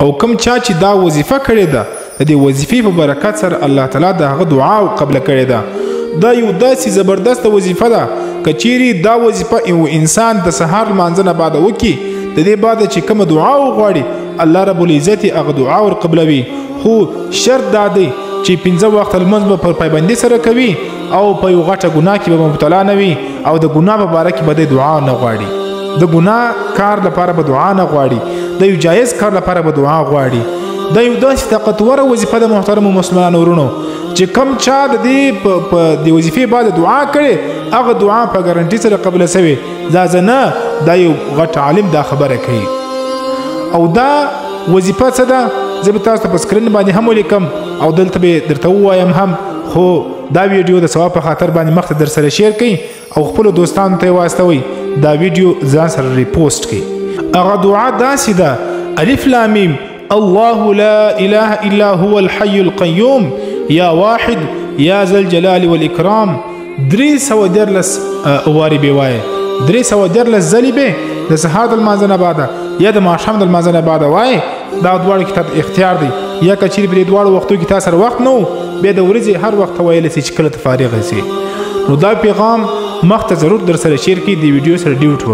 او کوم چا چې دا وظیفه کړې ده د دې وظیفې په برکت سره الله تعالی د هغه دعا قبل کړې ده. دا یو داسې زبردست وظیفه ده که چیرې دا وظیفه یو انسان د سهار لمانځه نه بعد وکړي، د دې بعد چې کومه دعا وغواړي الله رب العزت هغه دعا ورقبلوي. خو شرط دا دی چې 5 وخت لمونځ به په پابندۍ سره کوي او په یو غټه ګناه کې به مبتلا نه وي او د ګناه په باره کې به د دعا نه غواړي. د ګناه کار لپاره به دعا نه غواړي، د یو جایز کار لپاره به دعا غواړي. دا یو داسې طاقتوره وظیفه د محترمو مسلمانانو ورونو چې کم چا د دې په د وظیفې بعد دعا کړي هغه دعا په ګارنټي سره قبول شوی. دا نه دا یو غټ عالم دا خبره کوي. او دا وظیفه څه ده زه به تاسو ته په سکرین باندې هم ولیکم او دلته به درته ووایم هم، خو دا ویډیو د ثواب په خاطر باندې مخته در سره شیر کړئ او خپلو دوستانو ته یې واستوئ. دا ویډیو ځان سره ریپوسټ کړئ. هغه دعا داسې ده: الف لام میم الله لا اله الا هو الحي القيوم یا واحد یا ذا الجلال والاکرام. 314 وارې به وایي، 314 ځلې به د سهار د لمانځه نه بعده یا د ماښام د لمانځه نه بعده وایي. دا دواړو کې تاسو اختیار دی، یا که چیرې په دې دواړو وختو کې تاسو سره وخت نه و بیا د ورځې هر وخت ویلی سي چې کله ته فارغ سي. نو دا پیغام مخته ضرور در سره شیر کړئ، د ویډیو سره ډیوټ وکړئ.